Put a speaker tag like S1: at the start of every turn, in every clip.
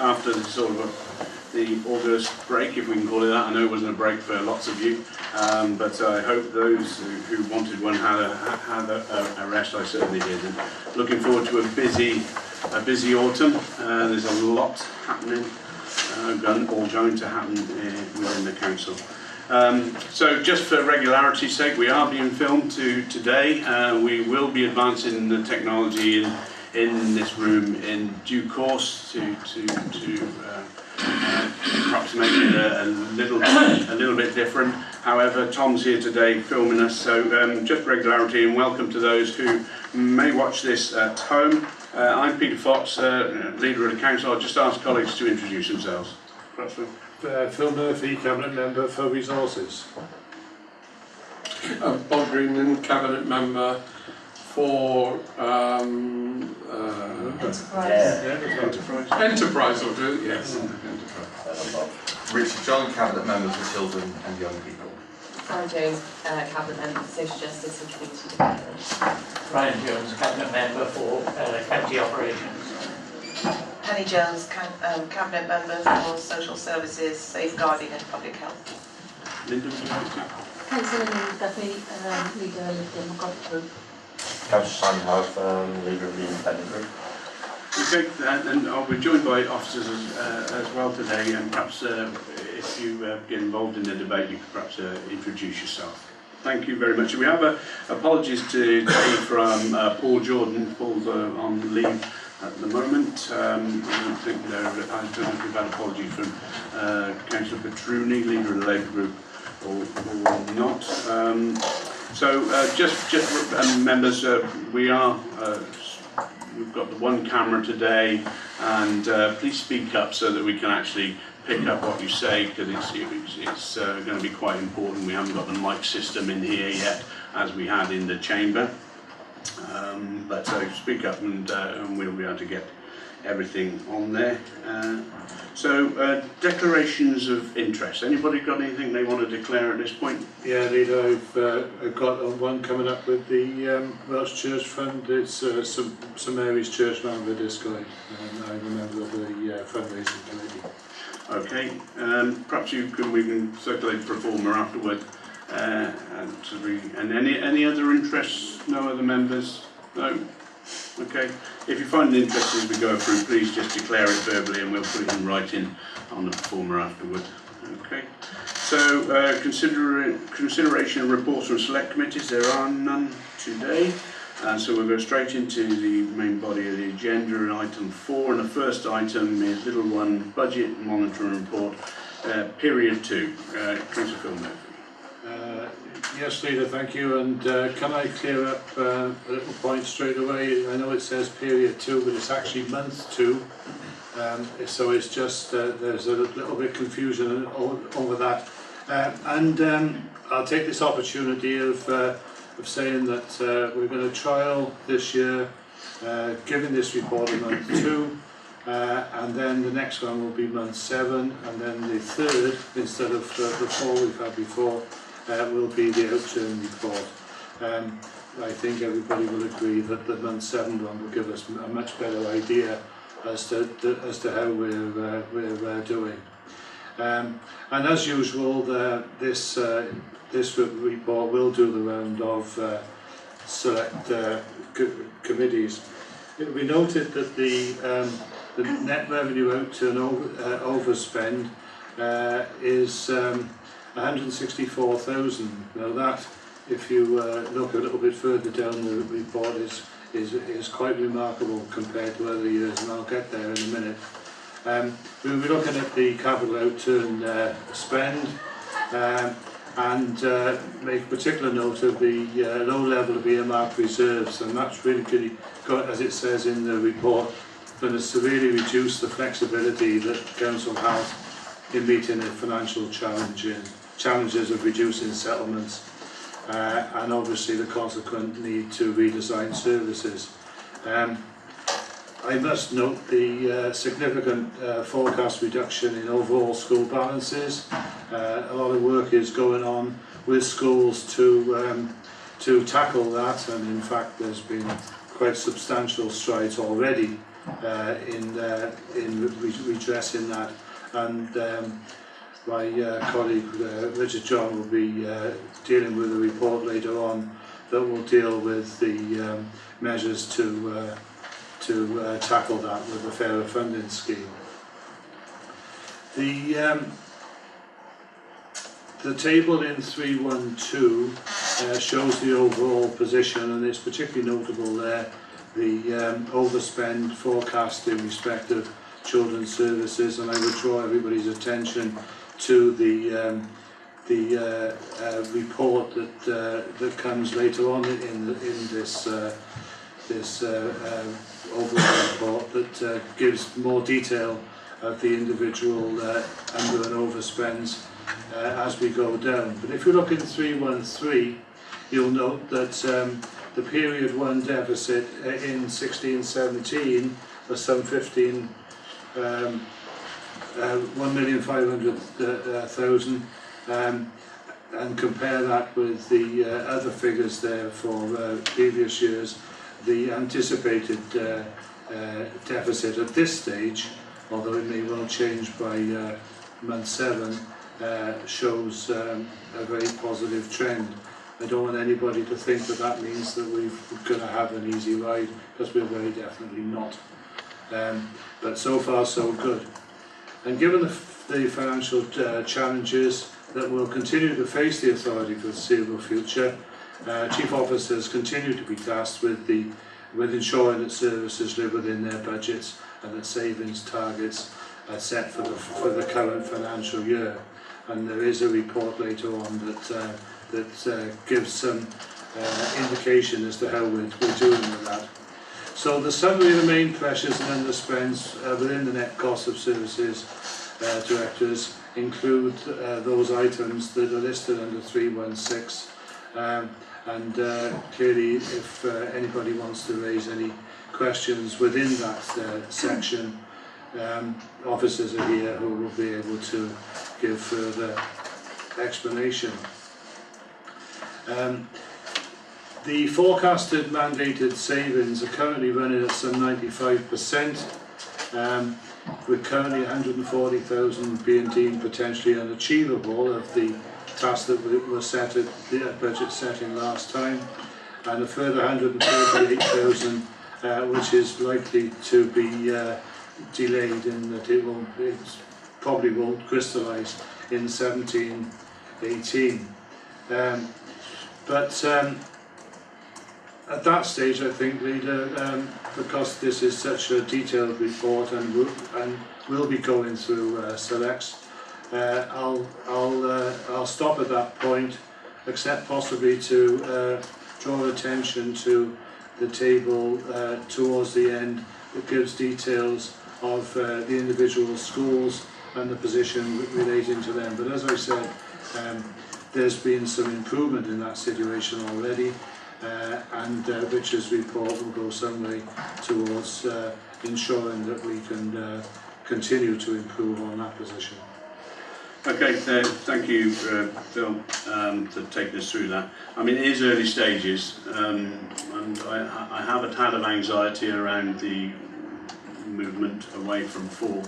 S1: after the sort of the August break, if we can call it that. I know it wasn't a break for lots of you, but I hope those who wanted one had a rest. I certainly did. And looking forward to a busy autumn. There's a lot happening, all going to happen within the council. So just for regularity's sake, we are being filmed today. We will be advancing the technology in this room in due course to perhaps make it a little bit different. However, Tom's here today filming us, so just regularity, and welcome to those who may watch this at home. I'm Peter Fox, leader of the council. I'll just ask colleagues to introduce themselves.
S2: Phil Murphy, Cabinet Member for Resources.
S3: Bob Greenland, Cabinet Member for Enterprise, will do it, yes. Enterprise.
S4: Richard John, Cabinet Member for Children and Young People.
S5: Brian Jones, Cabinet Member for Social Justice and Community Development.
S6: Brian Jones, Cabinet Member for County Operations.
S7: Penny Jones, Cabinet Member for Social Services, Safeguarding and Public Health.
S1: Linda, would you like to?
S8: Councillor Linda Duffy, leader of the Democratic Group.
S9: Councillor Simon Howe, leader of the Independent Group.
S1: Okay, and we're joined by officers as well today, and perhaps if you get involved in the debate, you could perhaps introduce yourself. Thank you very much. We have apologies today from Paul Jordan. Paul's on leave at the moment. I don't think I don't know if we've had apologies from Councillor Petruni, leader of the Labour Group, or not. Just members, we've got the one camera today, and please speak up so that we can actually pick up what you say, because it's going to be quite important. We haven't got the mic system in here yet, as we had in the chamber. But speak up, and we'll be able to get everything on there. Declarations of interest. Anybody got anything they want to declare at this point?
S2: Yeah, Leader, I've got one coming up with the Welsh Church Fund. It's St Mary's Church Manfredisco, and I'm a member of the fundraising committee.
S1: Okay, perhaps we can circulate the performer afterward. And any other interests? No other members? No? Okay. If you find it interesting as we go through, please just declare it verbally and we'll put it in writing on the performer afterward. Okay. So, consideration of reports from select committees. There are none today. So we'll go straight into the main body of the agenda in item 4. And the first item is little one, budget monitoring report, period 2. Councillor Phil Murphy.
S2: Yes, Leader, thank you. And can I clear up a little point straight away? I know it says period 2, but it's actually month 2. So it's just there's a little bit of confusion over that. I'll take this opportunity of saying that we're going to trial this year, giving this report in month 2. And then the next one will be month 7, and then the third, instead of the 4 we've had before, will be the outturn report. I think everybody will agree that the month 7 one will give us a much better idea as to how we're doing. And as usual, this report will do the round of select committees. It will be noted that the net revenue outturn overspend is 164,000. Now that, if you look a little bit further down the report, is quite remarkable compared to other years, and I'll get there in a minute. We'll be looking at the capital outturn spend, and make particular note of the low level of earmarked reserves, and that's really got, as it says in the report, going to severely reduce the flexibility that council has in meeting the financial challenges of reducing settlements, and obviously the consequent need to redesign services. I must note the significant forecast reduction in overall school balances. A lot of work is going on with schools to tackle that, and in fact there's been quite substantial strides already in redressing that. And my colleague Richard John will be dealing with a report later on that will deal with the measures to tackle that with a fairer funding scheme. The table in 312 shows the overall position, and it's particularly notable there the overspend forecast in respect of children's services, and I would draw everybody's attention to the report that comes later on in this overall report that gives more detail of the individual under and overspends as we go down. But if you look in 313, you'll note that the period 1 deficit in 16-17 was some 1,500,000, and compare that with the other figures there for previous years. The anticipated deficit at this stage, although it may well change by month 7, shows a very positive trend. I don't want anybody to think that that means that we're going to have an easy ride, because we're very definitely not. But so far so good. And given the financial challenges that will continue to face the authority for the foreseeable future, chief officers continue to be tasked with ensuring that services live within their budgets and that savings targets are set for the current financial year. And there is a report later on that gives some indication as to how we're doing with that. So the summary of the main pressures and underspends within the net cost of services directors include those items that are listed under 316. And clearly, if anybody wants to raise any questions within that section, officers are here who will be able to give further explanation. The forecasted mandated savings are currently running at some 95%. We're currently 140,000 being deemed potentially unachievable of the task that were set at the budget setting last time, and a further 138,000 which is likely to be delayed in that it probably won't crystallise in 17-18. But at that stage, I think, Leader, because this is such a detailed report and will be going through selects, I'll stop at that point, except possibly to draw attention to the table towards the end that gives details of the individual schools and the position relating to them. But as I said, there's been some improvement in that situation already, and Richard's report will go some way towards ensuring that we can continue to improve on that position.
S1: Okay, thank you, Phil, to take us through that. I mean, it is early stages, and I have a tad of anxiety around the movement away from 4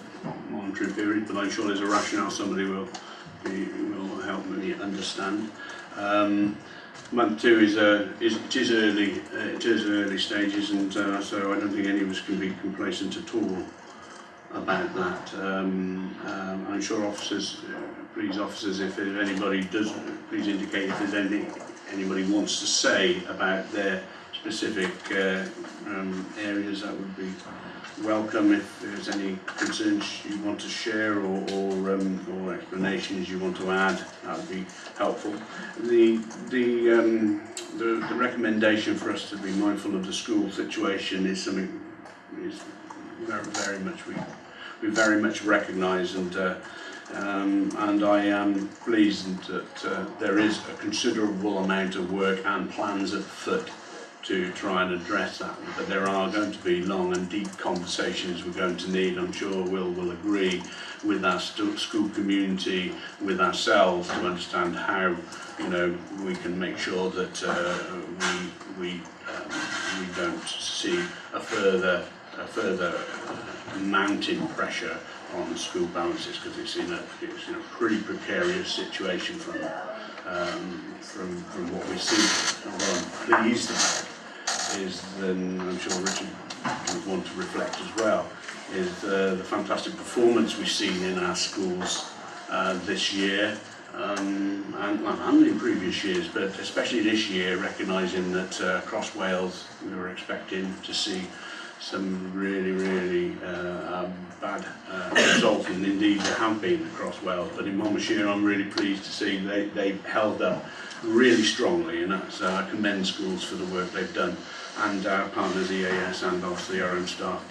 S1: monitoring period, but I'm sure there's a rationale somebody will help me understand. Month 2 is early stages, and so I don't think any of us can be complacent at all about that. I'm sure officers, please officers, if anybody does, please indicate if there's anything anybody wants to say about their specific areas. That would be welcome. If there's any concerns you want to share or explanations you want to add, that would be helpful. The recommendation for us to be mindful of the school situation is something very much we very much recognise, and I am pleased that there is a considerable amount of work and plans afoot to try and address that. But there are going to be long and deep conversations we're going to need. I'm sure will agree with our school community, with ourselves, to understand how we can make sure that we don't see a further a further mounting pressure on school balances, because it's in a pretty precarious situation from what we see. And what I'm pleased about is, and I'm sure Richard would want to reflect as well, is the fantastic performance we've seen in our schools this year, and in previous years, but especially this year, recognising that across Wales we were expecting to see some really bad results, and indeed there have been across Wales, but in Monmouthshire I'm really pleased to see they've held up really strongly, and that's, I commend schools for the work they've done, and our partners EAS and obviously our own staff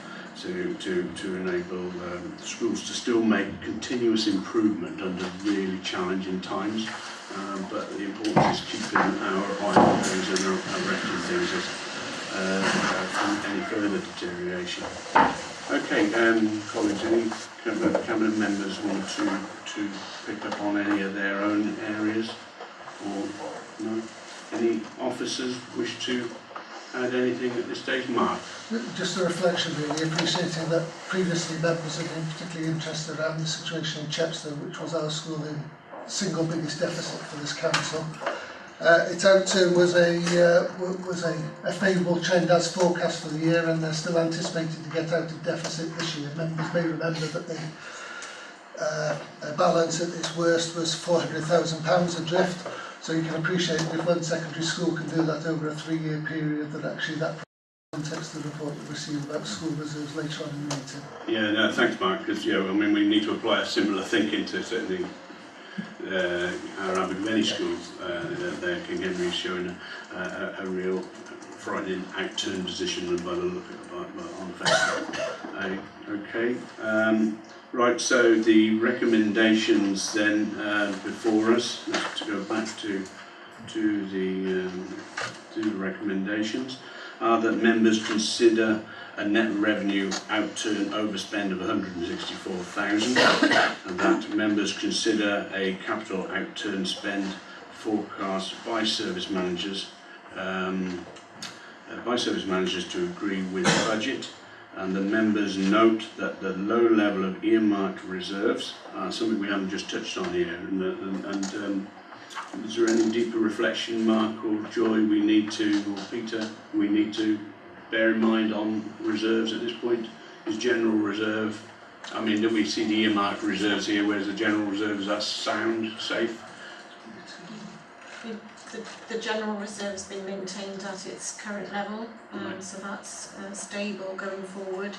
S1: to enable schools to still make continuous improvement under really challenging times, but the importance is keeping our eye on things and arresting things from any further deterioration. Okay, colleagues, any cabinet members want to pick up on any of their own areas, or no? Any officers wish to add anything at this stage? Mark?
S10: Just a reflection, really, appreciating that previously members have been particularly interested around the situation in Chepstow, which was our school in single biggest deficit for this council. Its outturn was a favourable trend as forecast for the year, and they're still anticipated to get out of deficit this year. Members may remember that the balance at its worst was £400,000 adrift, so you can appreciate that if one secondary school can do that over a 3-year period, that actually that context of the report you'll receive about school reserves later on in the meeting.
S1: Yeah, no, thanks Mark, because I mean we need to apply a similar thinking to certainly our Abergavenny schools. There King Henry's showing a real frightening outturn position by the look on the face. Okay, right, so the recommendations then before us, let's go back to the recommendations, are that members consider a net revenue outturn overspend of 164,000, and that members consider a capital outturn spend forecast by service managers to agree with the budget, and the members note that the low level of earmarked reserves, something we haven't just touched on here, and is there any deeper reflection, Mark or Joy, we need to, or Peter, we need to bear in mind on reserves at this point? Is general reserve, I mean, do we see the earmarked reserves here, whereas the general reserve, is that sound, safe?
S11: The general reserve has been maintained at its current level, so that's stable going forward.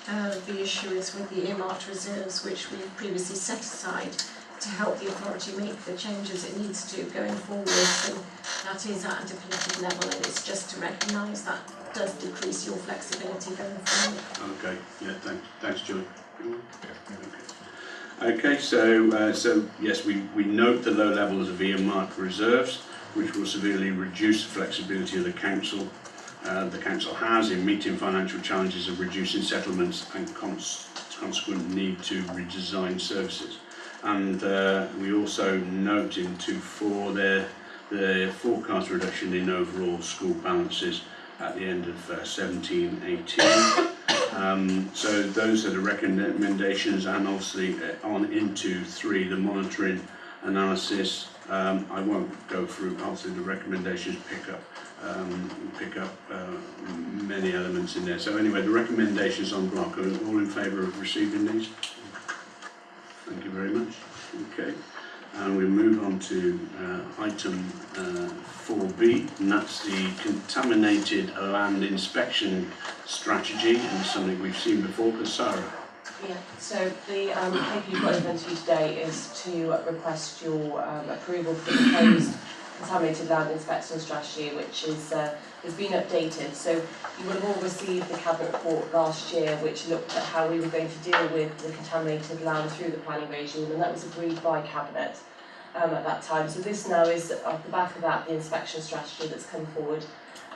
S11: The issue is with the earmarked reserves, which we've previously set aside to help the authority make the changes it needs to going forward. So that is at a depleted level, and it's just to recognise that does decrease your flexibility going forward.
S1: Okay, yeah, thanks Joy. Okay, so yes, we note the low levels of earmarked reserves, which will severely reduce the flexibility of the council. The council has in meeting financial challenges of reducing settlements and consequent need to redesign services. And we also note in 2.4 the forecast reduction in overall school balances at the end of 17-18. So those are the recommendations, and obviously on into 3, the monitoring analysis. I won't go through, obviously the recommendations pick up many elements in there. So anyway, the recommendations on block, are all in favour of receiving these? Thank you very much. Okay, and we move on to item 4B, and that's the contaminated land inspection strategy, and something we've seen before. Because Sarah.
S5: Yeah, so the paper you've got in front of you today is to request your approval for the proposed contaminated land inspection strategy, which has been updated. So you will have all received the Cabinet report last year, which looked at how we were going to deal with the contaminated land through the planning regime, and that was agreed by Cabinet at that time. So this now is, off the back of that, the inspection strategy that's come forward.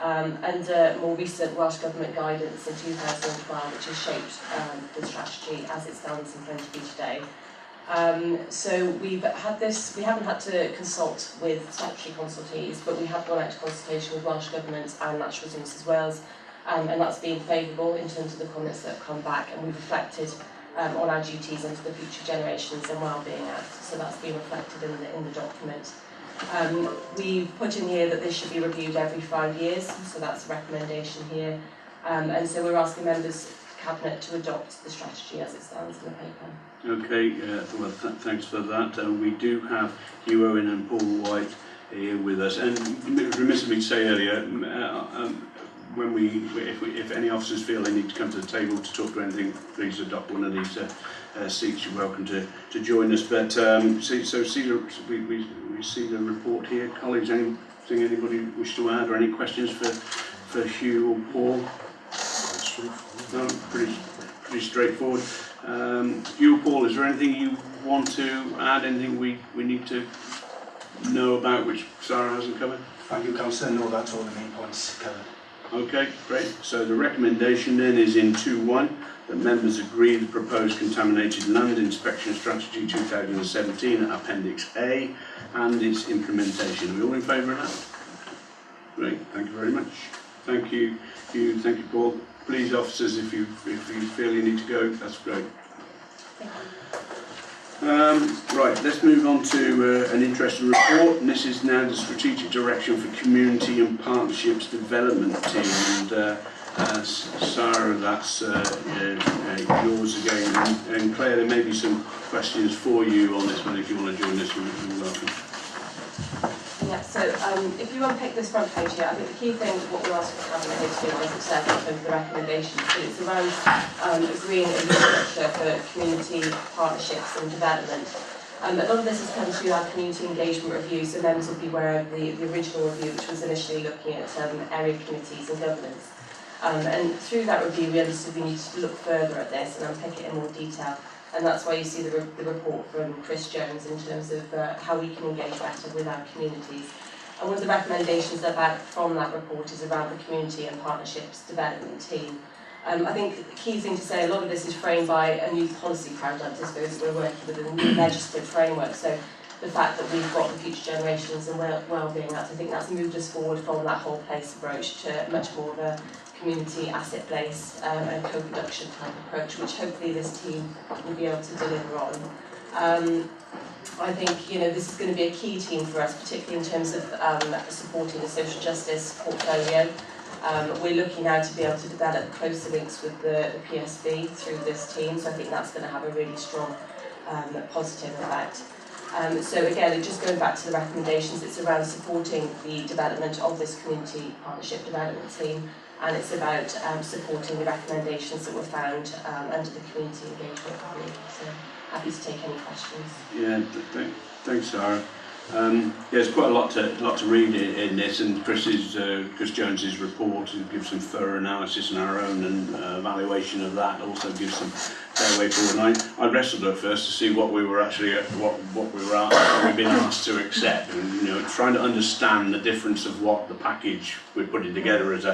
S5: Under more recent Welsh Government guidance in 2012, which has shaped the strategy as it stands in front of you today. So we've had this, we haven't had to consult with statutory consultees, but we have gone out to consultation with Welsh Government and Natural Resources Wales and that's been favourable in terms of the comments that have come back, and we've reflected on our duties and for the Future Generations and Wellbeing Act, so that's been reflected in the document. We've put in here that this should be reviewed every 5 years, so that's a recommendation here, and so we're asking members Cabinet to adopt the strategy as it stands in the paper.
S1: Okay, well, thanks for that. We do have Hugh Owen and Paul White here with us, and it was remiss of me to say earlier, when if any officers feel they need to come to the table to talk to anything, please adopt one of these seats. You're welcome to join us. But we see the report here. Colleagues, anything anybody wish to add, or any questions for Hugh or Paul? No, pretty straightforward. Hugh or Paul, is there anything you want to add? Anything we need to know about which Sarah hasn't covered?
S12: Thank you, Councillor. No, that's all the main points covered.
S1: Okay, great. So the recommendation then is in 2.1 that members agree the proposed contaminated land inspection strategy 2017 Appendix A and its implementation. Are we all in favour of that? Great, thank you very much. Thank you, Hugh. Thank you, Paul. Please, officers, if you feel you need to go, that's great. Right, let's move on to an interesting report, and this is now the strategic direction for community and partnerships development team. And Sarah, that's yours again. And Claire, there may be some questions for you on this one. If you want to join us, you're welcome.
S5: Yeah, so if you unpick this front page here, I think the key thing what we're asking the Cabinet here to do, as it says in terms of the recommendations, but it's around agreeing a new structure for community partnerships and development. A lot of this has come through our community engagement review, so members will be aware of the original review, which was initially looking at area committees and governance. And through that review, we understood we needed to look further at this and unpick it in more detail. And that's why you see the report from Chris Jones in terms of how we can engage better with our communities. And one of the recommendations from that report is around the community and partnerships development team. I think the key thing to say, a lot of this is framed by a new policy paradigm, I suppose. We're working with a new legislative framework, so the fact that we've got the Future Generations and Wellbeing Act, I think that's moved us forward from that whole place approach to much more of a community asset-based and co-production type approach, which hopefully this team will be able to deliver on. I think this is going to be a key team for us, particularly in terms of supporting the social justice portfolio. We're looking now to be able to develop closer links with the PSB through this team, so I think that's going to have a really strong positive effect. So again, just going back to the recommendations, it's around supporting the development of this community partnership development team, and it's about supporting the recommendations that were found under the community engagement review. So happy to take any questions.
S1: Yeah, thanks, Sarah. There's quite a lot to read in this, and Chris Jones's report gives some thorough analysis, and our own evaluation of that also gives some fair way forward. And I wrestled at first to see what we were actually what we've been asked to accept, and trying to understand the difference of what the package we're putting together as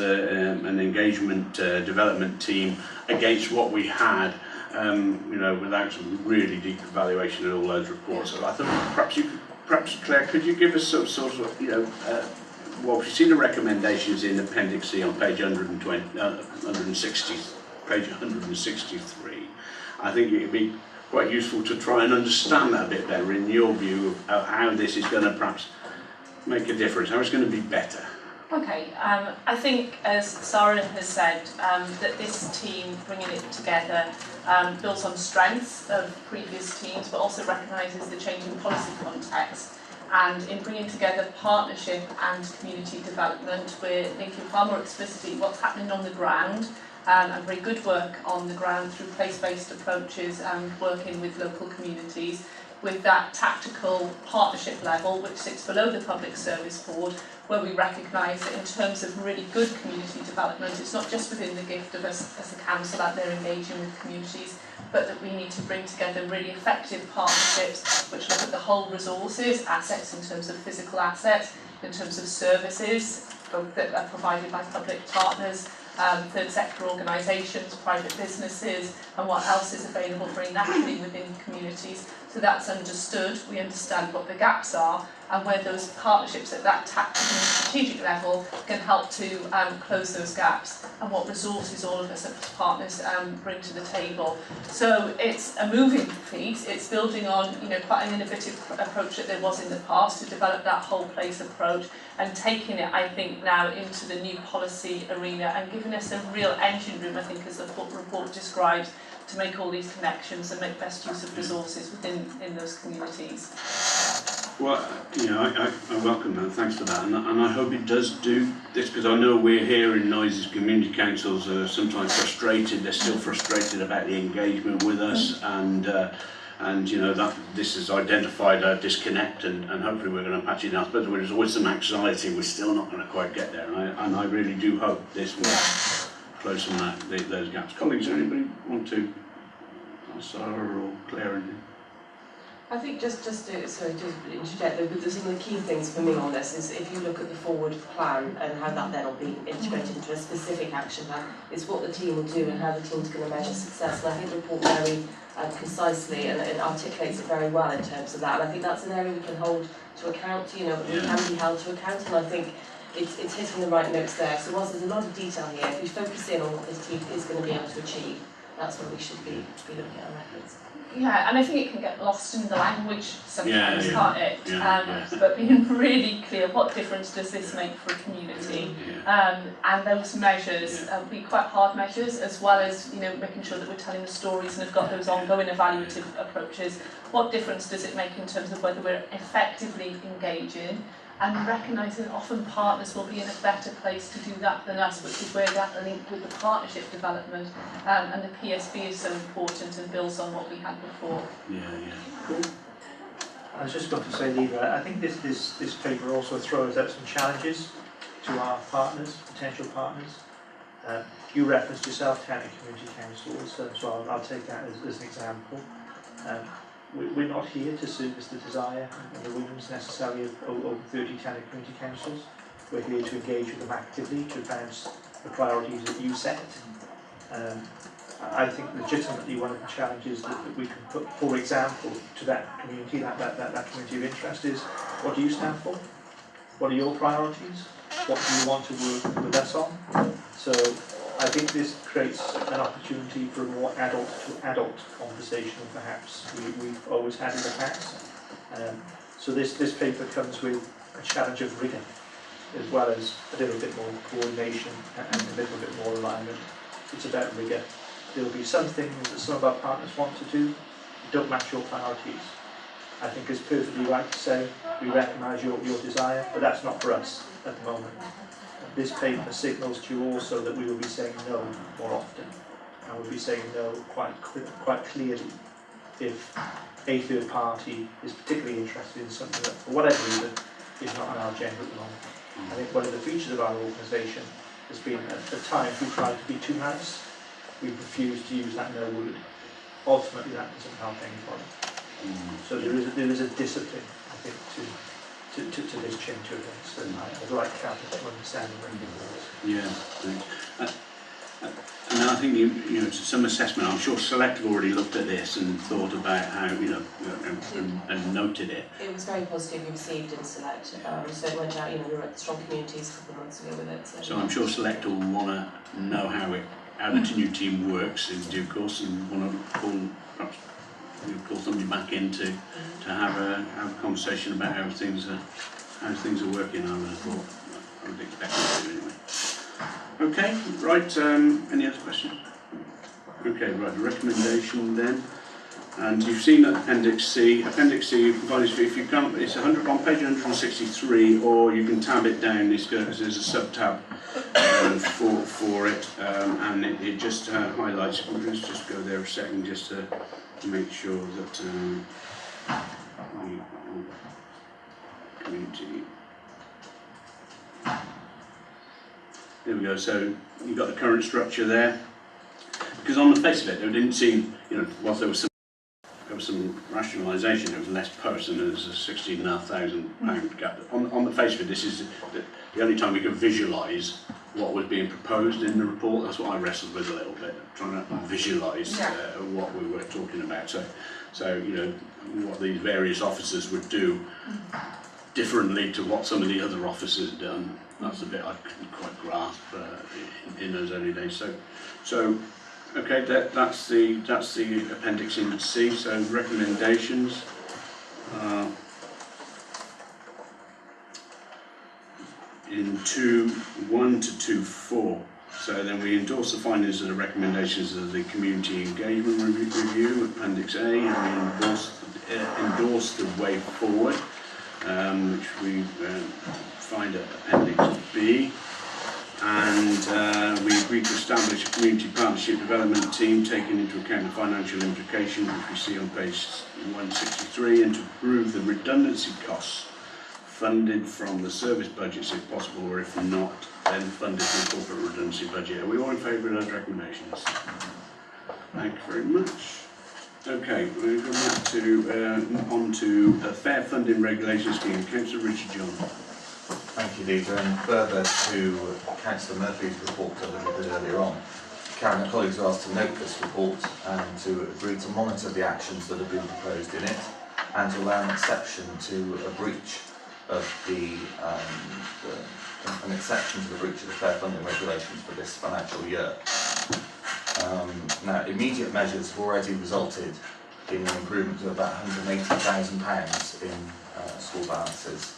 S1: an engagement development team against what we had. Without some really deep evaluation of all those reports. So I thought perhaps Claire, could you give us some sort of, well, we've seen the recommendations in Appendix C on page 160, page 163. I think it would be quite useful to try and understand that a bit better in your view of how this is going to perhaps make a difference, how it's going to be better.
S13: Okay, I think, as Sarah has said, that this team, bringing it together, builds on strengths of previous teams, but also recognises the changing policy context. And in bringing together partnership and community development, we're thinking far more explicitly what's happening on the ground, and very good work on the ground through place-based approaches and working with local communities, with that tactical partnership level, which sits below the Public Service Board, where we recognise that in terms of really good community development, it's not just within the gift of us as a council out there engaging with communities, but that we need to bring together really effective partnerships which look at the whole resources, assets in terms of physical assets, in terms of services that are provided by public partners, third sector organisations, private businesses, and what else is available very naturally within communities. So that's understood, we understand what the gaps are, and where those partnerships at that tactical and strategic level can help to close those gaps, and what resources all of us as partners bring to the table. So it's a moving feast. It's building on quite an innovative approach that there was in the past to develop that whole place approach, and taking it, I think, now into the new policy arena and giving us a real engine room, I think, as the report describes, to make all these connections and make best use of resources in those communities.
S1: Well, I welcome that. Thanks for that, and I hope it does do this, because I know we're here in Noises community councils are sometimes frustrated. They're still frustrated about the engagement with us, and that this has identified a disconnect, and hopefully we're going to patch it out. But there's always some anxiety. We're still not going to quite get there, and I really do hope this will close some of those gaps. Colleagues, does anybody want to, Sarah or Claire, anything?
S5: I think just to interject, some of the key things for me on this is if you look at the forward plan and how that then will be integrated into a specific action plan, it's what the team will do and how the team's going to measure success. And I think the report very concisely and articulates it very well in terms of that. And I think that's an area we can hold to account, we can be held to account, and I think it's hitting the right notes there. So whilst there's a lot of detail here, if we focus in on what this team is going to be able to achieve, that's what we should be looking at our efforts.
S13: Yeah, and I think it can get lost in the language sometimes, can't it?
S1: Yeah.
S13: But being really clear, what difference does this make for a community? And those measures be quite hard measures, as well as making sure that we're telling the stories and have got those ongoing evaluative approaches. What difference does it make in terms of whether we're effectively engaging? And recognising that often partners will be in a better place to do that than us, which is where that link with the partnership development and the PSB is so important and builds on what we had before.
S1: Cool.
S14: I was just going to say, Leva, I think this paper also throws out some challenges to our partners, potential partners. You referenced yourself town and community councils, so I'll take that as an example. We're not here to service the desire and the whims necessarily of over 30 town and community councils. We're here to engage with them actively to advance the priorities that you set. I think legitimately one of the challenges that we can put, for example, to that community, that community of interest is, what do you stand for? What are your priorities? What do you want to work with us on? So I think this creates an opportunity for a more adult-to-adult conversation than perhaps we've always had in the past. So this paper comes with a challenge of rigour, as well as a little bit more coordination and a little bit more alignment. It's about rigour. There will be some things that some of our partners want to do that don't match your priorities. I think it's perfectly right to say we recognise your desire, but that's not for us at the moment. This paper signals to you also that we will be saying no more often, and we'll be saying no quite clearly if a third party is particularly interested in something that, for whatever reason, is not on our agenda at the moment. I think one of the features of our organisation has been at times we've tried to be too nice. We've refused to use that no word. Ultimately, that doesn't help anybody. So there is a discipline, I think, to this change of events, and I'd like Catherine to understand the importance.
S1: Yeah, thanks. And I think to some assessment, I'm sure Select have already looked at this and thought about how and noted it.
S5: It was very positively received in Select, so it went out. We were at the Strong Communities a couple of months ago with it.
S1: So I'm sure Select will want to know how the new team works in due course, and want to call somebody back in to have a conversation about how things are working. I would expect them to anyway. Okay, right. Any other questions? Okay, right. The recommendation then, and you've seen Appendix C. Appendix C, if you can't, it's on page 163, or you can tab it down. There's a sub-tab for it, and it just highlights. Let's just go there a second, just to make sure that community. There we go. So you've got the current structure there, because on the face of it, there didn't seem, whilst there was some rationalisation, there was less posts, and there was a £16,500 gap. On the face of it, this is the only time we could visualise what was being proposed in the report. That's what I wrestled with a little bit, trying to visualise what we were talking about. So what these various officers would do differently to what some of the other officers have done. That's the bit I couldn't quite grasp in those early days. So okay, that's the appendix in C. So recommendations. In 2.1 to 2.4. So then we endorse the findings and the recommendations of the community engagement review, appendix A, and we endorse the way forward, which we find at appendix B. And we agreed to establish a community partnership development team taking into account the financial implications, which we see on page 163, and to approve the redundancy costs funded from the service budgets if possible, or if not, then funded from the corporate redundancy budget. Are we all in favour of those recommendations? Thank you very much. Okay, we'll go back to on to a fair funding regulation scheme. Councillor Richard John.
S4: Thank you, Leader. And further to Councillor Murphy's report a little bit earlier on, Karen and colleagues are asked to note this report and to agree to monitor the actions that have been proposed in it and to allow an exception to a breach of an exception to the breach of the fair funding regulations for this financial year. Now, immediate measures have already resulted in an improvement of about £180,000 in school balances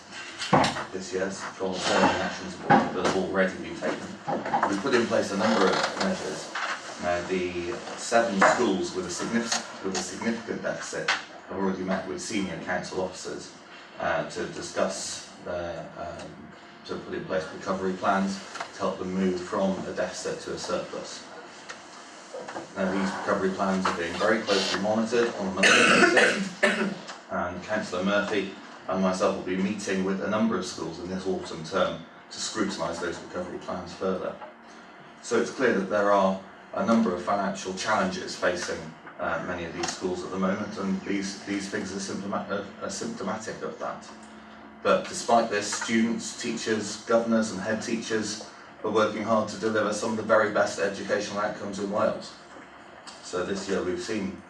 S4: this year, from the actions that have already been taken. We've put in place a number of measures. Now, the 7 schools with a significant deficit have already met with senior council officers to discuss to put in place recovery plans to help them move from a deficit to a surplus. Now, these recovery plans are being very closely monitored on a monthly basis, and Councillor Murphy and myself will be meeting with a number of schools in this autumn term to scrutinise those recovery plans further. So it's clear that there are a number of financial challenges facing many of these schools at the moment, and these things are symptomatic of that. But despite this, students, teachers, governors and head teachers are working hard to deliver some of the very best educational outcomes in Wales. So this year we've seen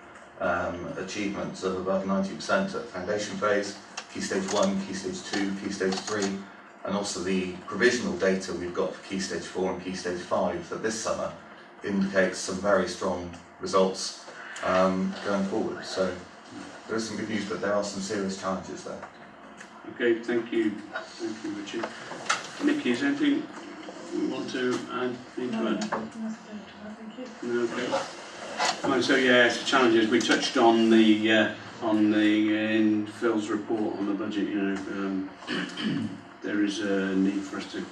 S4: achievements of above 90% at foundation phase, Key Stage 1, Key Stage 2, Key Stage 3, and also the provisional data we've got for Key Stage 4 and Key Stage 5 for this summer indicates some very strong results going forward. So there is some good news, but there are some serious challenges there.
S1: Okay, thank you, Richard. Nikki, is there anything you want to add? No, okay. Fine, so yeah, it's the challenges. We touched on the in Phil's report on the budget. You know, there is a need for us to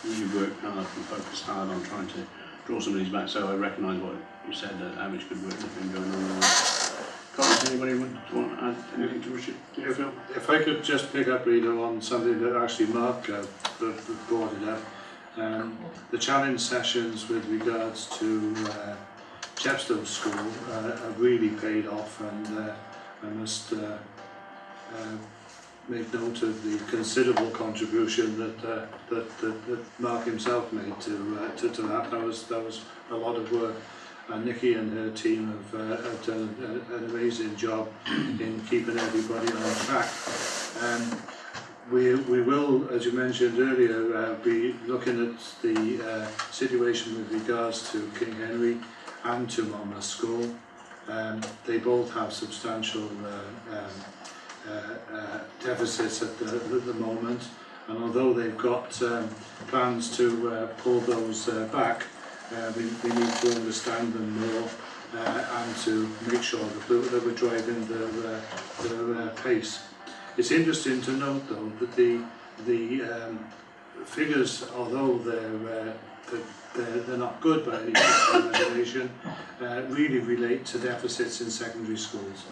S1: really work hard and focus hard on trying to draw some of these back. So I recognise what you said, that how much good work has been going on. Anybody want to add anything to Richard?
S2: If I could just pick up, Rita, on something that actually Mark brought it up. The challenge sessions with regards to Chepstow School have really paid off, and I must make note of the considerable contribution that Mark himself made to that. That was a lot of work. Nikki and her team have done an amazing job in keeping everybody on track. We will, as you mentioned earlier, be looking at the situation with regards to King Henry and to Monmouth School. They both have substantial deficits at the moment, and although they've got plans to pull those back, we need to understand them more and to make sure that we're driving their pace. It's interesting to note, though, that the figures, although they're not good by any imagination, really relate to deficits in secondary schools.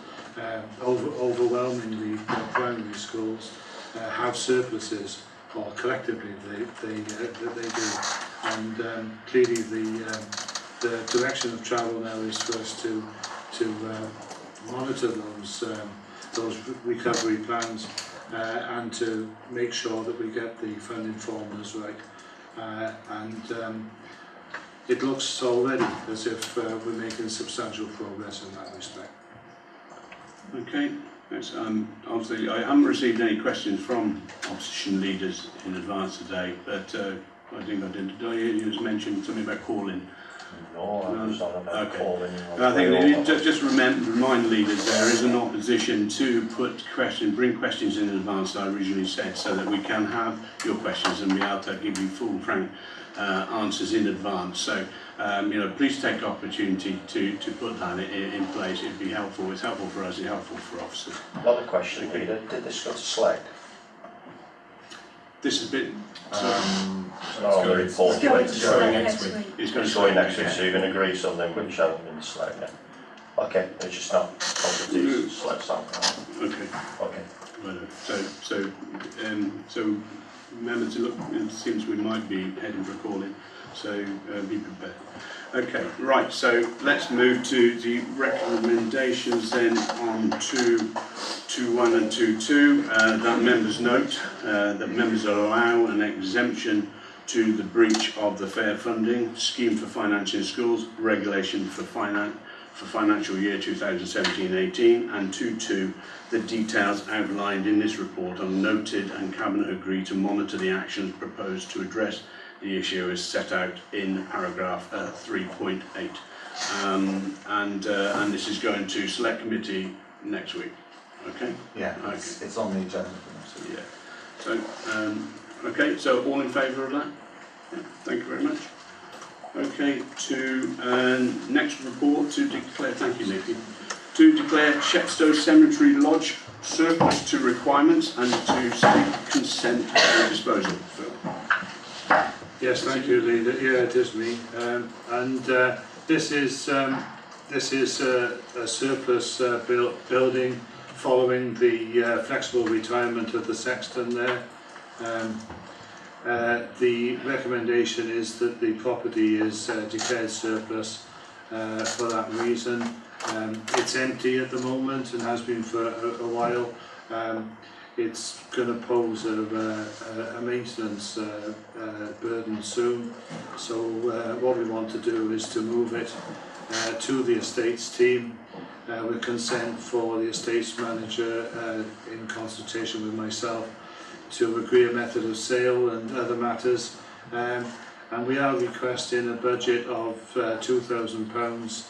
S2: Overwhelmingly, primary schools have surpluses, or collectively they do. And clearly the direction of travel now is for us to monitor those recovery plans and to make sure that we get the funding formulas right. It looks already as if we're making substantial progress in that respect.
S1: Okay, Yes, obviously, I haven't received any questions from opposition leaders in advance today, but I think I did. Did I hear you just mention something about calling?
S9: No, I'm just on about calling.
S1: I think just remind leaders there is an opposition to bring questions in advance, I originally said, so that we can have your questions and be able to give you full and frank answers in advance. So, please take opportunity to put that in place. It'd be helpful. It's helpful for us. It's helpful for officers.
S9: Another question, Peter. Did this go to select?
S1: This has been.
S9: It's not on the report.
S1: It's going next week. It's
S9: going next week, so you can agree something which hasn't been selected. Okay, it's just not properties select something.
S1: Okay.
S9: Okay.
S1: Right. So remember to look. It seems we might be heading for a call-in, so be prepared. Okay. Right. So let's move to the recommendations then on 2.1 and 2.2. That members note that members allow an exemption to the breach of the fair funding scheme for financing schools regulation for financial year 2017-18, and 2.2, the details outlined in this report are noted and Cabinet agree to monitor the actions proposed to address the issue as set out in paragraph 3.8. And this is going to select committee next week. Okay?
S4: Yeah,
S1: okay.
S4: It's on the agenda for next week.
S1: Yeah. So, okay, so all in favour of that? Yeah, thank you very much. Okay, to next report to declare, thank you Nicky, to declare Chepstow Cemetery Lodge surplus to requirements and to seek consent for disposal. Phil.
S2: Yes, thank you, Leader. Yeah, it is me. This is a surplus building following the flexible retirement of the sexton there. The recommendation is that the property is declared surplus for that reason. It's empty at the moment and has been for a while. It's going to pose a maintenance burden soon. So what we want to do is to move it to the estates team with consent for the estates manager in consultation with myself to agree a method of sale and other matters. And we are requesting a budget of £2,000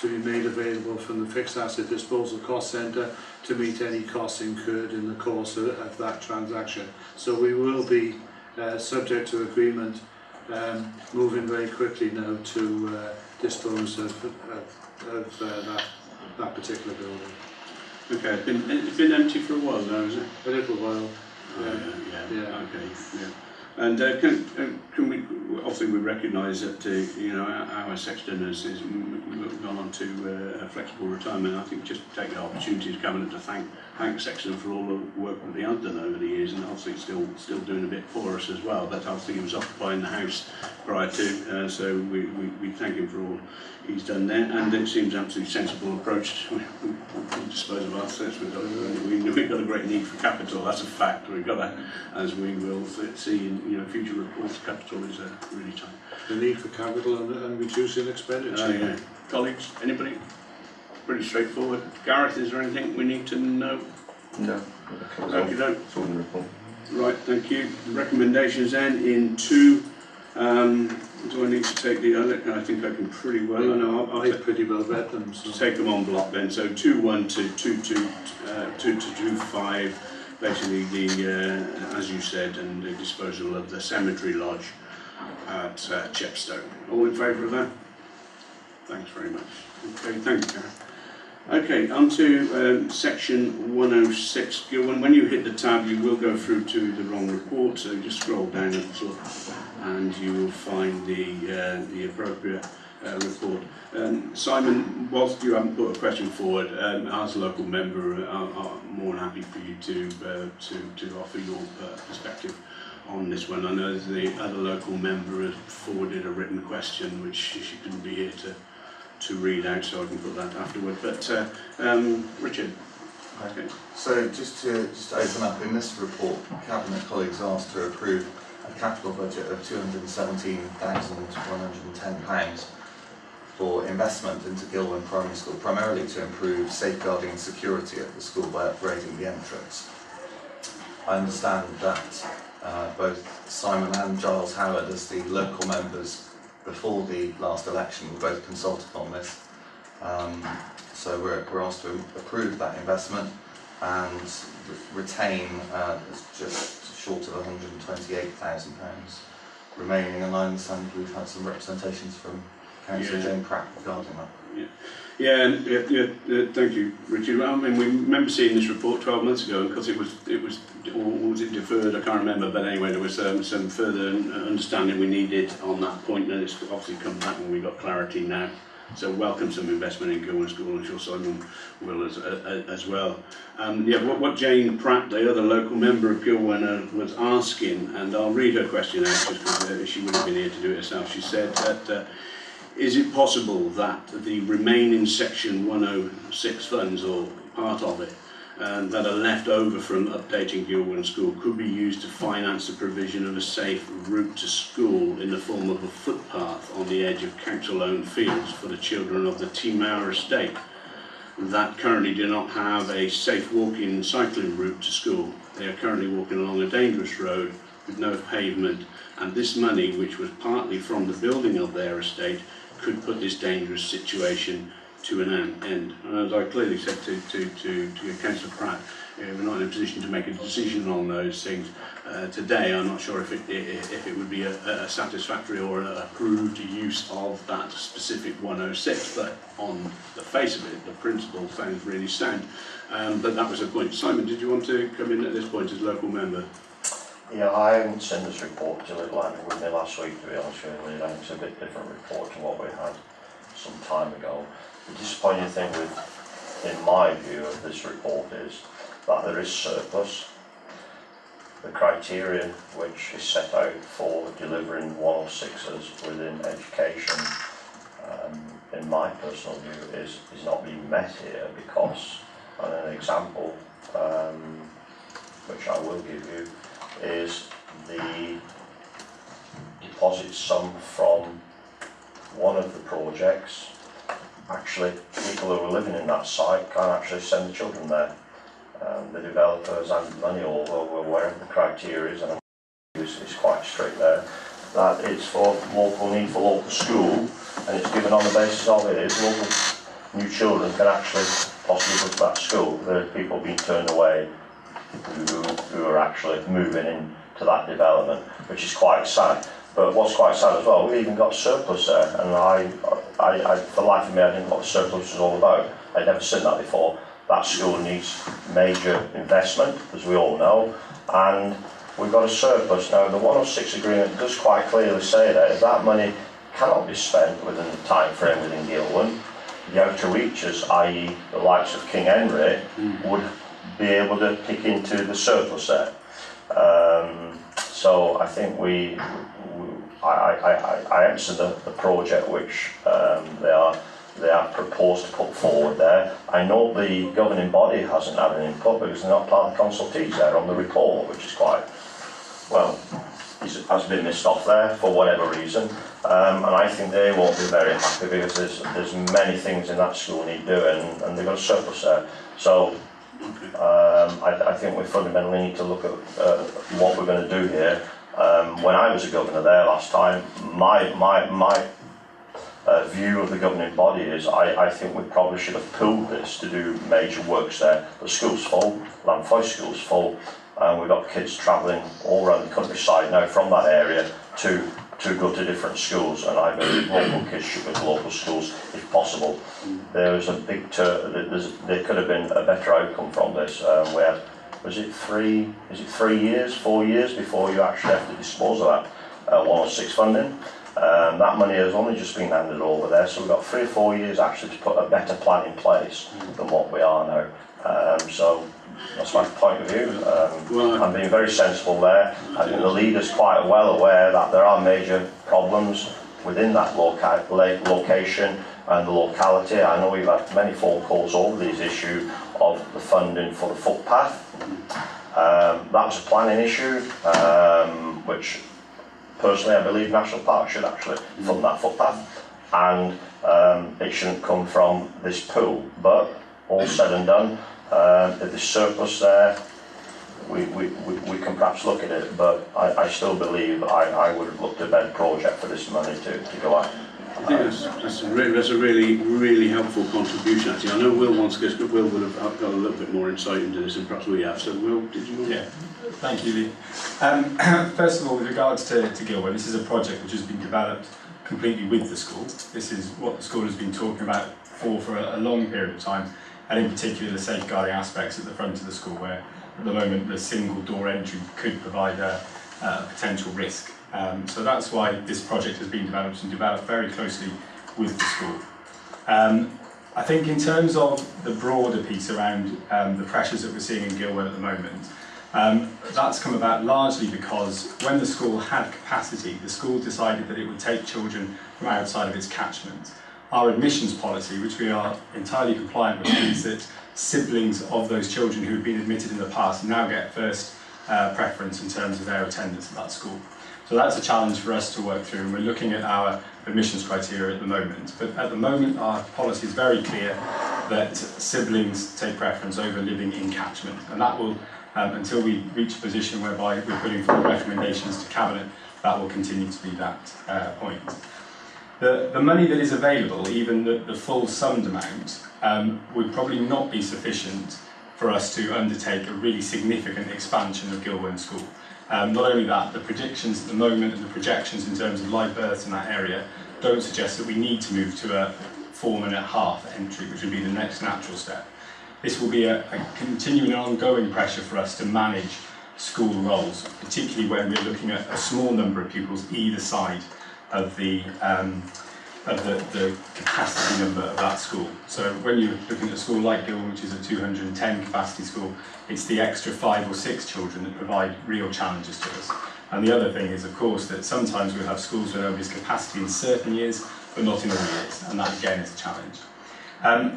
S2: to be made available from the Fixed Asset Disposal Cost Centre to meet any costs incurred in the course of that transaction. So we will be, subject to agreement, moving very quickly now to dispose of that particular building.
S1: Okay, it's been empty for a while now, is it?
S2: A little while.
S1: Yeah. Okay. Yeah. And can we obviously we recognise that our sexton has gone on to a flexible retirement. I think just take the opportunity to come in to thank Sexton for all the work that he has done over the years, and obviously still doing a bit for us as well. But obviously he was occupying the house prior to, so we thank him for all he's done there, and it seems an absolutely sensible approach. We dispose of our assets. We've got a great need for capital. That's a fact. We've got that, as we will see in future reports. Capital is really tight.
S2: The need for capital and reducing expenditure.
S1: Yeah. Colleagues, anybody? Pretty straightforward. Gareth, is there anything we need to know?
S9: No.
S1: Okay, don't.
S9: It's all in the report.
S1: Right, thank you. Recommendations then in 2. Do I need to take the other? I think I can pretty well. I know I'll
S2: pretty well read them. So.
S1: Take them on block then. So 2.1 to 2.2 to 2.5. Basically, the as you said, and the disposal of the cemetery lodge at Chepstow. All in favour of that? Thanks very much. Okay, thank you, Gareth. Okay, on to section 106. When you hit the tab, you will go through to the wrong report, so just scroll down a little and you will find the appropriate report. Simon, whilst you haven't put a question forward, as a local member, I'm more than happy for you to offer your perspective on this one. I know the other local member has forwarded a written question which she couldn't be here to read out, so I can put that afterward. But Richard.
S4: Okay. So just to open up, in this report, Cabinet colleagues asked to approve a capital budget of £217,110 for investment into Gilwyn Primary School, primarily to improve safeguarding and security at the school by upgrading the entrance. I understand that both Simon and Giles Howard, as the local members before the last election, were both consulted on this. So we're asked to approve that investment and retain just short of £128,000 remaining, and I understand we've had some representations from Councillor Jane Pratt regarding that.
S1: Thank you, Richard. I mean, we remember seeing this report 12 months ago, and because it was, or was it deferred? I can't remember. But anyway, there was some further understanding we needed on that point, and it's obviously come back when we got clarity now. So welcome some investment in Gilwyn School, and sure Simon will as well. What Jane Pratt, the other local member of Gilwyn, was asking, and I'll read her question out just because she wouldn't have been here to do it herself. She said that. Is it possible that the remaining Section 106 funds, or part of it, that are left over from updating Gilwyn School could be used to finance the provision of a safe route to school in the form of a footpath on the edge of council-owned fields for the children of the Timar estate that currently do not have a safe walking and cycling route to school? They are currently walking along a dangerous road with no pavement, and this money, which was partly from the building of their estate, could put this dangerous situation to an end. And as I clearly said to Councillor Pratt, we're not in a position to make a decision on those things today. I'm not sure if it would be a satisfactory or an approved use of that specific 106, but on the face of it, the principle sounds really sound. But that was a point. Simon, did you want to come in at this point as local member?
S9: Yeah, I haven't seen this report till it landed with me last week, to be honest with you. I think it's a bit different report to what we had some time ago. The disappointing thing in my view of this report is that there is surplus. The criteria which is set out for delivering 106s within education, in my personal view, is not being met here because, and an example, which I will give you, is the deposit sum from one of the projects. Actually, people who are living in that site can't actually send the children there. The developers and money, although we're aware of the criteria, and it's quite strict there, that it's for local need for local school, and it's given on the basis of it is local new children can actually possibly go to that school. There are people being turned away who are actually moving into that development, which is quite sad. But what's quite sad as well, we've even got surplus there, and I for the life of me, I didn't know what the surplus was all about. I'd never seen that before. That school needs major investment, as we all know, and we've got a surplus. Now, the 106 agreement does quite clearly say that if that money cannot be spent within the time frame within Gilwyn, the outer reaches, i.e. the likes of King Henry, would be able to kick into the surplus there. So I think I answered the project which they are proposed to put forward there. I know the governing body hasn't had an input because they're not part of the consultees there on the report, which is quite, well, has been missed off there for whatever reason. And I think they won't be very happy because there's many things in that school need doing, and they've got a surplus there. So I think we fundamentally need to look at what we're going to do here. When I was a governor there last time, my view of the governing body is I think we probably should have pooled this to do major works there. The school's full, Lanfoy School's full, and we've got kids travelling all around the countryside now from that area to go to different schools, and I believe local kids should go to local schools if possible. There was a big there could have been a better outcome from this. We had, was it 4 years before you actually have to dispose of that 106 funding. That money has only just been handed over there, so we've got 3 or 4 years actually to put a better plan in place than what we are now. So that's my point of view. I'm being very sensible there. I think the leader's quite well aware that there are major problems within that location and the locality. I know we've had many phone calls over these issues of the funding for the footpath. That was a planning issue, which personally I believe National Park should actually fund that footpath. and it shouldn't come from this pool. But all said and done, if there's surplus there, we can perhaps look at it, but I still believe I would have looked at a better project for this money to go out.
S1: I think that's a really helpful contribution. Actually, I know Will wants to go. Will would have got a little bit more insight into this than perhaps we have. So, Will, did you want?
S15: Yeah, thank you, Lee. First of all, with regards to Gilwell, this is a project which has been developed completely with the school. This is what the school has been talking about for a long period of time, and in particular the safeguarding aspects at the front of the school, where at the moment the single door entry could provide a potential risk. So that's why this project has been developed and developed very closely with the school. I think in terms of the broader piece around the pressures that we're seeing in Gilwell at the moment, that's come about largely because when the school had capacity, the school decided that it would take children from outside of its catchment. Our admissions policy, which we are entirely compliant with, means that siblings of those children who have been admitted in the past now get first preference in terms of their attendance at that school. So that's a challenge for us to work through, and we're looking at our admissions criteria at the moment. But at the moment, our policy is very clear that siblings take preference over living in catchment, and that will, until we reach a position whereby we're putting forward recommendations to Cabinet, that will continue to be that point. The money that is available, even the full summed amount, would probably not be sufficient for us to undertake a really significant expansion of Gilwell School. Not only that, the predictions at the moment and the projections in terms of live births in that area don't suggest that we need to move to a 4.5 entry, which would be the next natural step. This will be a continuing and ongoing pressure for us to manage school roles, particularly when we're looking at a small number of pupils either side of the capacity number of that school. So when you're looking at a school like Gilwell, which is a 210 capacity school, it's the extra 5 or 6 children that provide real challenges to us. And the other thing is, of course, that sometimes we'll have schools where there is capacity in certain years, but not in all years, and that again is a challenge.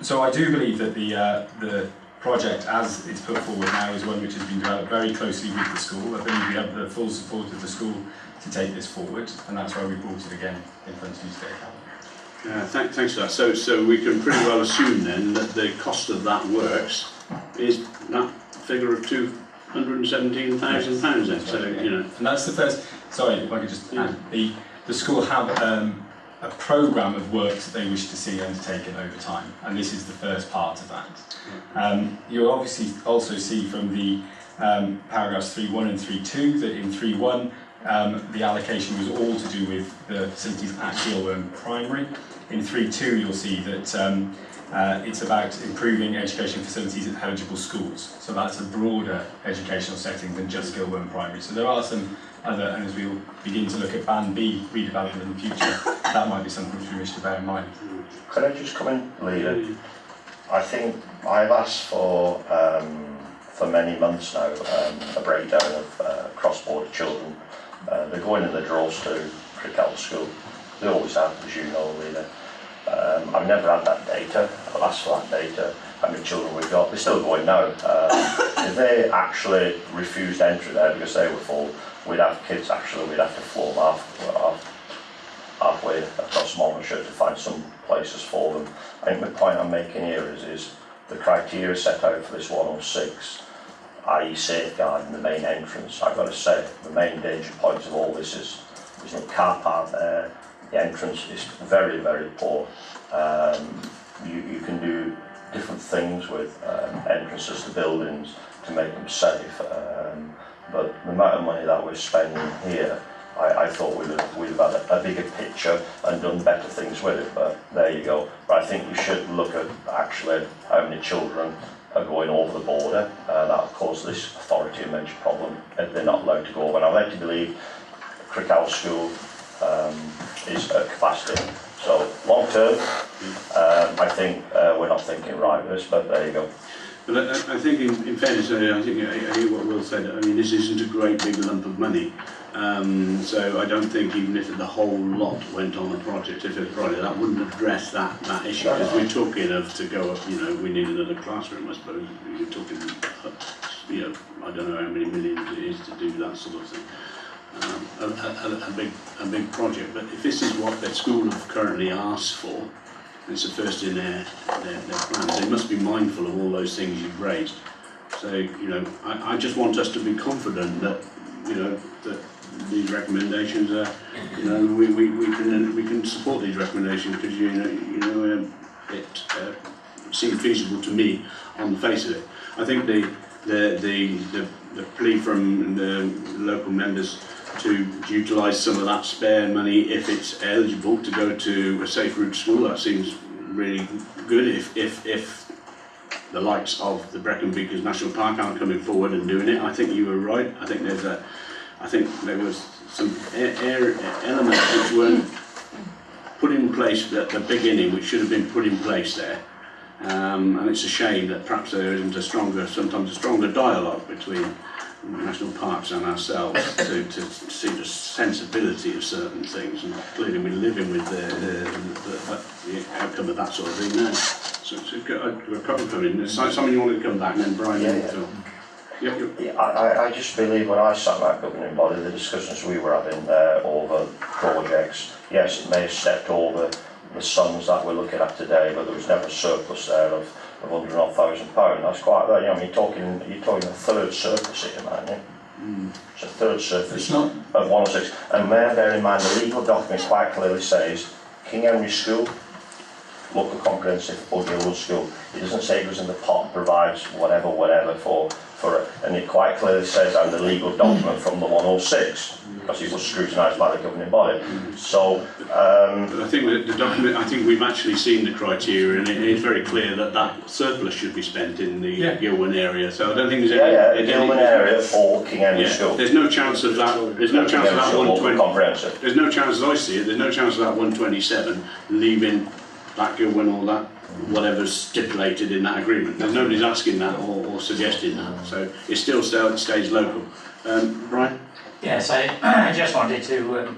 S15: So I do believe that the project, as it's put forward now, is one which has been developed very closely with the school. I believe we have the full support of the school to take this forward, and that's why we brought it again in front of you today.
S1: Thanks for that. So we can pretty well assume then that the cost of that works is that figure of £217,000 then. So you know,
S15: and that's the first. Sorry, if I could just add, the school have a programme of works that they wish to see undertaken over time, and this is the first part of that. You'll obviously also see from the paragraphs 3.1 and 3.2 that in 3.1 the allocation was all to do with the facilities at Gilwell Primary. In 3.2 you'll see that it's about improving education facilities at eligible schools. So that's a broader educational setting than just Gilwell Primary. So there are some other, and as we'll begin to look at Band B redevelopment in the future, that might be something which we wish to bear in mind.
S9: Could I just come in, Leader? I think I've asked for many months now a breakdown of cross-border children. They're going in the draws to Crickell School. They always have, as you know, Leader. I've never had that data. I've asked for that data. How many children we've got? They're still going now. If they actually refused entry there because they were full, we'd have kids we'd have to floor them halfway across Monmouthshire to find some places for them. I think the point I'm making here is the criteria set out for this 106, i.e. safeguarding the main entrance. I've got to say, the main danger points of all this is there's no car park there. The entrance is very, very poor. You can do different things with entrances to buildings to make them safe, but the amount of money that we're spending here, I thought we'd have had a bigger picture and done better things with it, but there you go. But I think we should look at actually how many children are going over the border. That'll cause this authority a major problem if they're not allowed to go over. And I'm led to believe Crickell School is at capacity. So long term, I think we're not thinking right with this, but there you go.
S1: But I think in fairness, I think I hear what Will said. I mean, this isn't a great big lump of money. So I don't think even if the whole lot went on the project, that wouldn't address that issue. Because we're talking of to go up, you know, we need another classroom, I suppose. You're talking, you know, I don't know how many millions it is to do that sort of thing. a big project. But if this is what the school have currently asked for, and it's the first in their plans, they must be mindful of all those things you've raised. So, you know, I just want us to be confident that, you know, that these recommendations are, you know, we can support these recommendations, because it seemed feasible to me on the face of it. I think the plea from the local members to utilise some of that spare money, if it's eligible, to go to a safe route school, that seems really good. If the likes of the Brecon Beacons National Park aren't coming forward and doing it, I think you were right. I think there was some elements which weren't put in place at the beginning, which should have been put in place there. And it's a shame that perhaps there isn't sometimes a stronger dialogue between national parks and ourselves to see the sensibility of certain things. And clearly we're living with the outcome of that sort of thing now. So we're coming. Is something you want to come back and then Brian?
S9: I just believe when I sat in that governing body, the discussions we were having there over projects, yes, it may have stepped over the sums that we're looking at today, but there was never a surplus there of £100,000. That's quite that. You know, you're talking a third surplus here, aren't you? It's a third surplus of 106. And bear in mind, the legal document quite clearly says King Henry School, local comprehensive or Gilwood School. It doesn't say it goes in the pot, provides whatever for it. And it quite clearly says, and the legal document from the 106, because it was scrutinised by the governing body. So,
S1: but I think that the document, I think we've actually seen the criteria, and it is very clear that that surplus should be spent in the Gilwyn area. So I don't think there's any.
S9: Gilwyn area for King Henry School.
S1: There's no chance of that. There's no chance of that 120. There's no chance, as I see it, there's no chance of that 127 leaving that Gilwyn or that whatever's stipulated in that agreement. There's nobody's asking that or suggesting that. So it still stays local. Brian?
S6: Yes, I just wanted to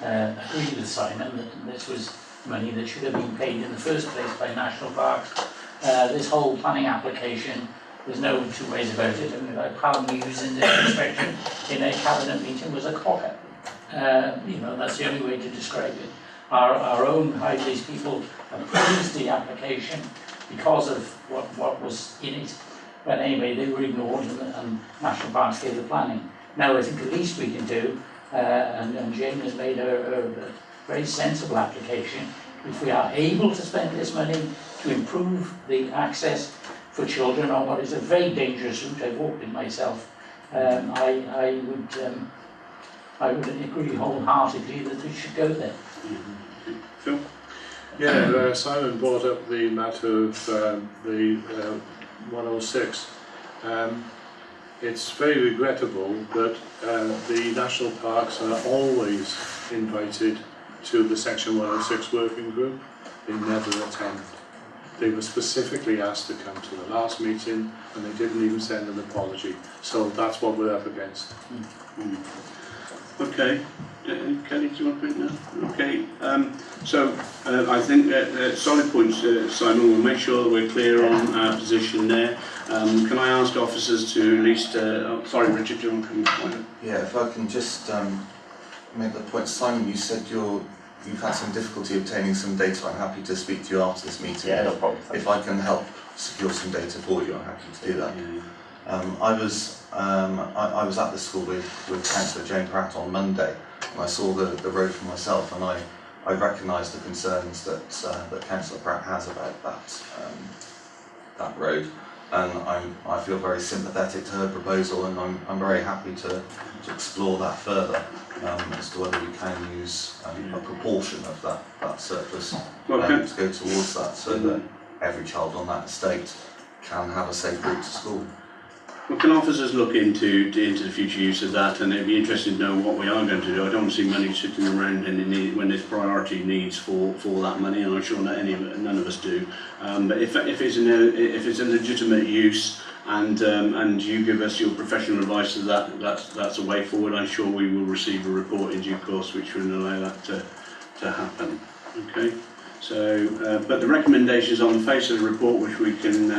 S6: agree with Simon that this was money that should have been paid in the first place by National Parks. This whole planning application, there's no two ways about it. I mean, Pal News in this inspection in a cabinet meeting was a cock-up. You know, that's the only way to describe it. Our own Highways people approved the application because of what was in it. But anyway, they were ignored and National Parks gave the planning. Now I think the least we can do, and Jane has made a very sensible application, if we are able to spend this money to improve the access for children on what is a very dangerous route, I've walked it myself, I would agree wholeheartedly that we should go there.
S1: Phil?
S2: Yeah, Simon brought up the matter of the 106. It's very regrettable that the national parks are always invited to the Section 106 working group. They never attend. They were specifically asked to come to the last meeting and they didn't even send an apology. So that's what we're up against.
S1: Okay. Kelly, do you want to put it now? Okay. So I think solid points, Simon. We'll make sure that we're clear on our position there. Can I ask officers to at least... sorry, Richard, do you want to come in?
S4: Yeah, if I can just make the point. Simon, you said you've had some difficulty obtaining some data. I'm happy to speak to you after this meeting.
S9: Yeah, no problem.
S4: If I can help secure some data for you, I'm happy to do that. I was at the school with Councillor Jane Pratt on Monday, and I saw the road for myself, and I recognised the concerns that Councillor Pratt has about that road, and I feel very sympathetic to her proposal, and I'm very happy to explore that further as to whether we can use a proportion of that surplus to go towards that, so that every child on that estate can have a safe route to school.
S1: Well, can officers look into the future use of that, and it'd be interesting to know what we are going to do. I don't want to see money sitting around when there's priority needs for that money, and I'm sure none of us do. But if it's a legitimate use, and you give us your professional advice that that's a way forward, I'm sure we will receive a report in due course which will allow that to happen. Okay. So, but the recommendations on the face of the report, which we can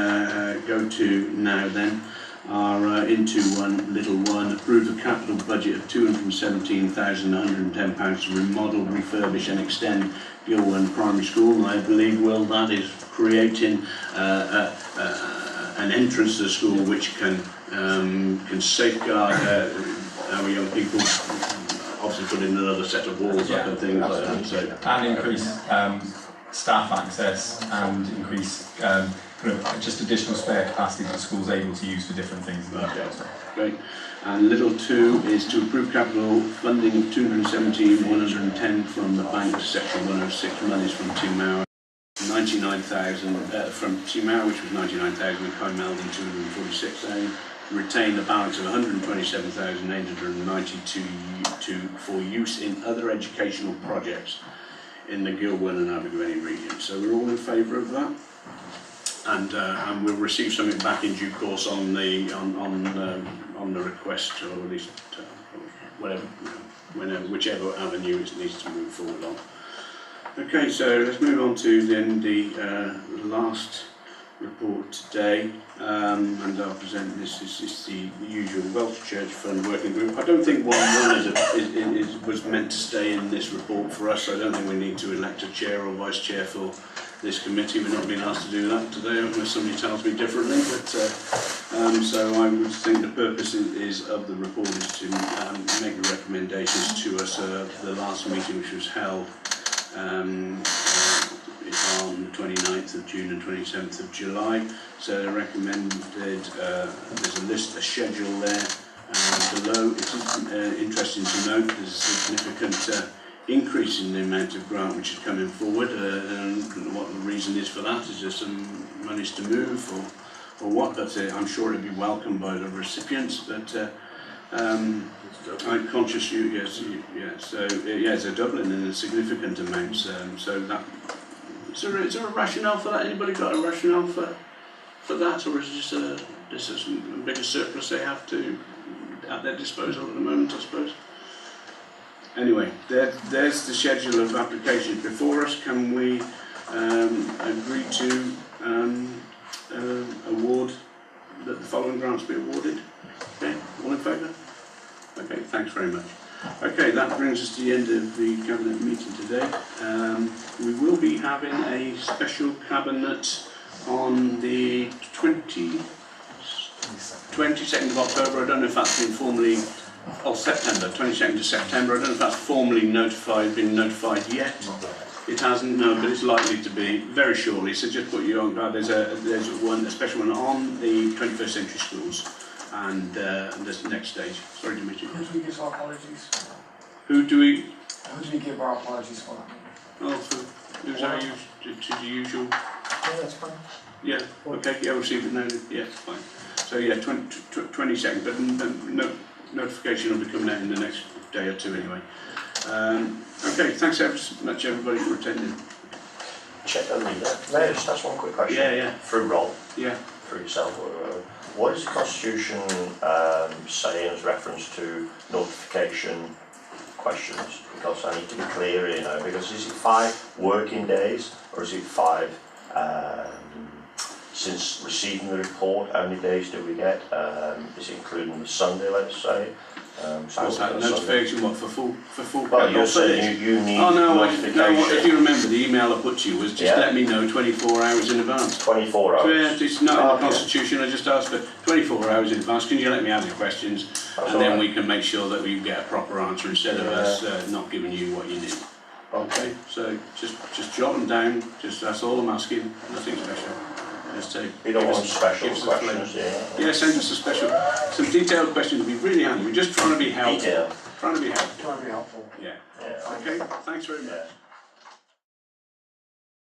S1: go to now then. are into one, little one. Approve a capital budget of £217,110 to remodel, refurbish and extend Gilwan Primary School. And I believe, Will, that is creating an entrance to the school which can safeguard our young people. Obviously put in another set of walls up and things like that. So.
S15: And increase staff access and increase kind of just additional spare capacity that the school's able to use for different things.
S1: Okay, great. And little 2 is to approve capital funding of 217,110 from the bank to section 106 monies from Timau, 99,000 from Timau, which was 99,000, and Kymeldon 246,000. Retain the balance of 127,892 for use in other educational projects in the Gilwan and Abergavenny region. So we're all in favour of that, and we'll receive something back in due course on the request, or at least whichever avenue it needs to move forward on. Okay, so let's move on to then the last report today, and I'll present this. This is the usual Welsh Church Fund Working Group. I don't think was meant to stay in this report for us. I don't think we need to elect a chair or vice chair for this committee. We're not being asked to do that today unless somebody tells me differently. But so I would think the purpose is of the report is to make the recommendations to us the last meeting, which was held on the 29th of June and 27th of July. So they recommended, there's a list, a schedule there below. It's interesting to note there's a significant increase in the amount of grant which is coming forward, and what the reason is for that. Is there some monies to move or what? But I'm sure it'll be welcomed by the recipients. But I'm conscious it's a doubling in a significant amounts. So that is there a rationale for that? Anybody got a rationale for that, or is it just a bigger surplus they have at their disposal at the moment, I suppose? Anyway, there's the schedule of applications before us. Can we agree to award that the following grants be awarded? Okay, all in favour? Okay, thanks very much. Okay, that brings us to the end of the Cabinet meeting today. We will be having a special Cabinet on the 22nd of October. I don't know if that's been formally, September, 22nd of September. I don't know if that's formally been notified yet. It hasn't, no, but it's likely to be very shortly. So just put you on guard. There's a special one on the 21st century schools. And this next stage. Sorry, Dimitri.
S16: Who do we give our apologies?
S1: Who do we
S16: give our apologies for?
S1: Oh, who's our to the usual?
S16: Yeah, that's fine.
S1: Yeah, okay, yeah, we'll see if it noted. Yeah, fine. So yeah, 22nd, but no notification will be coming out in the next day or two anyway. Okay, thanks ever so much everybody for attending.
S9: Check the leader. May I just ask one quick question?
S1: Yeah.
S9: Through Roll?
S1: Yeah.
S9: Through yourself. What does the Constitution say as reference to notification questions? Because I need to be clear, because is it 5 working days or is it 5 since receiving the report? How many days do we get? Is it including the Sunday, let's say?
S1: What's that notification? What for full?
S9: Well, you're saying you need notification.
S1: No. If you remember, the email I put to you was just let me know 24 hours in advance.
S9: 24 hours.
S1: So yeah, it's not in the Constitution. I just asked for 24 hours in advance. Can you let me have your questions, and then we can make sure that we get a proper answer instead of us not giving you what you need. Okay. So just jot them down. That's all I'm asking. Nothing special.
S9: You don't want special questions,
S1: yeah, send us some detailed questions would be really handy. We're just trying to be helpful.
S9: Detail.
S1: Trying to be helpful.
S16: Trying to be helpful.
S1: Yeah. Okay, thanks very much.